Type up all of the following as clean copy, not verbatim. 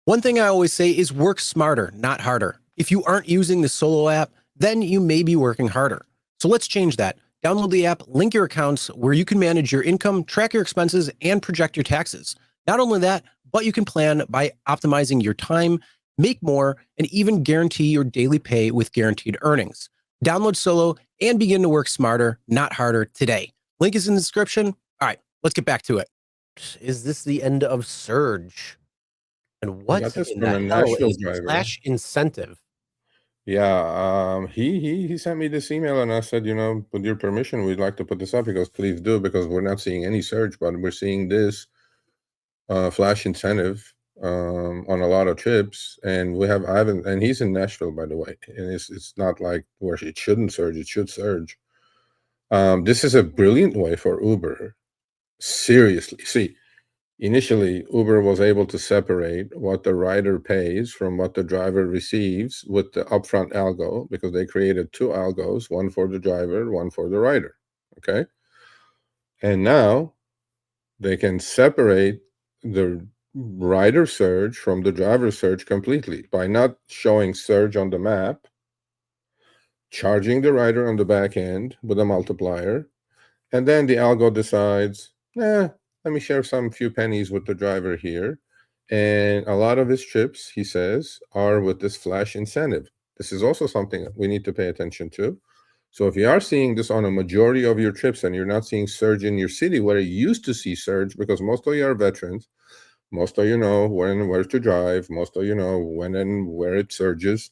One thing I always say is work smarter, not harder. If you aren't using the Solo app, then you may be working harder. So let's change that. Download the app, link your accounts where you can manage your income, track your expenses, and project your taxes. Not only that, but you can plan by optimizing your time, make more, and even guarantee your daily pay with guaranteed earnings. Download Solo and begin to work smarter, not harder today. Link is in the description. All right, let's get back to it. Is this the end of Surge? And I what got this in from the a hell Nashville is driver. Flash Incentive? Yeah, he sent me this email and I said, with your permission, we'd like to put this up. He goes, please do, because we're not seeing any surge, but we're seeing this flash incentive on a lot of trips, and I haven't, and he's in Nashville, by the way, and it's not like where it shouldn't surge, it should surge. This is a brilliant way for Uber. Seriously, see, initially, Uber was able to separate what the rider pays from what the driver receives with the upfront algo, because they created two algos, one for the driver, one for the rider. Okay. And now they can separate the rider surge from the driver surge completely by not showing surge on the map, charging the rider on the back end with a multiplier, and then the algo decides, let me share some few pennies with the driver here. And a lot of his trips, he says, are with this flash incentive. This is also something we need to pay attention to. So if you are seeing this on a majority of your trips and you're not seeing surge in your city where you used to see surge, because most of you are veterans, most of you know when and where to drive, most of you know when and where it surges,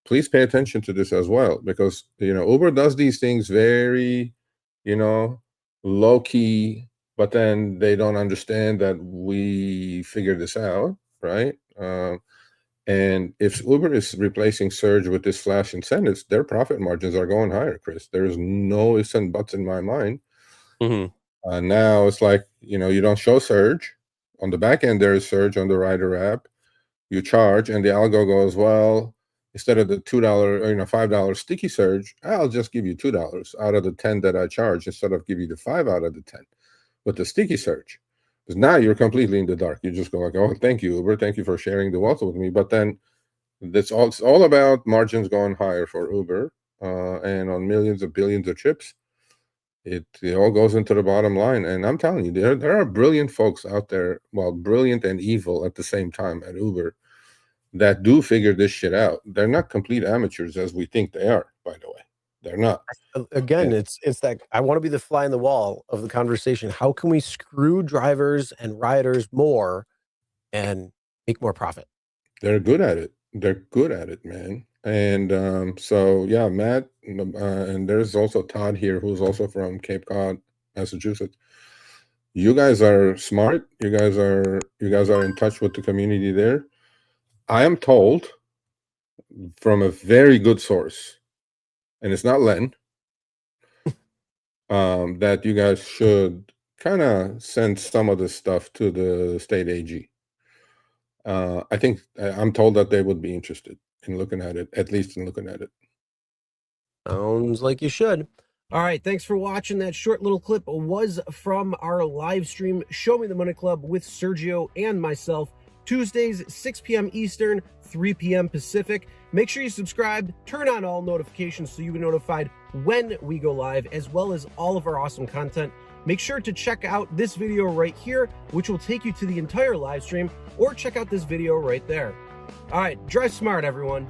please pay attention to this as well, because Uber does these things very low key, but then they don't understand that we figure this out, right? And if Uber is replacing surge with this flash incentives, their profit margins are going higher, Chris. There is no ifs and buts in my mind. Now it's like, you don't show surge. On the back end, there is surge on the rider app. You charge, and the algo goes, well, instead of the $2 or $5 sticky surge, I'll just give you $2 out of the 10 that I charge, instead of give you the 5 out of the 10 with the sticky surge. Because now you're completely in the dark. You just go like, oh, thank you, Uber, thank you for sharing the wealth with me. But then it's all about margins going higher for Uber, and on millions of billions of trips, it all goes into the bottom line. And I'm telling you, there are brilliant folks out there, well, brilliant and evil at the same time at Uber, that do figure this shit out. They're not complete amateurs as we think they are, by the way. They're not. Again, it's that I want to be the fly in the wall of the conversation. How can we screw drivers and riders more and make more profit? They're good at it. They're good at it, man. And so yeah, Matt, and there's also Todd here, who's also from Cape Cod, Massachusetts. You guys are smart. You guys are in touch with the community there. I am told from a very good source, and it's not Len, that you guys should kind of send some of this stuff to the state AG. I think I'm told that they would be interested in looking at it, at least in looking at it. Sounds like you should. All right, thanks for watching. That short little clip was from our live stream, Show Me the Money Club, with Sergio and myself, Tuesdays, 6 p.m. Eastern, 3 p.m. Pacific. Make sure you subscribe, turn on all notifications so you'll be notified when we go live, as well as all of our awesome content. Make sure to check out this video right here, which will take you to the entire live stream, or check out this video right there. All right, drive smart, everyone.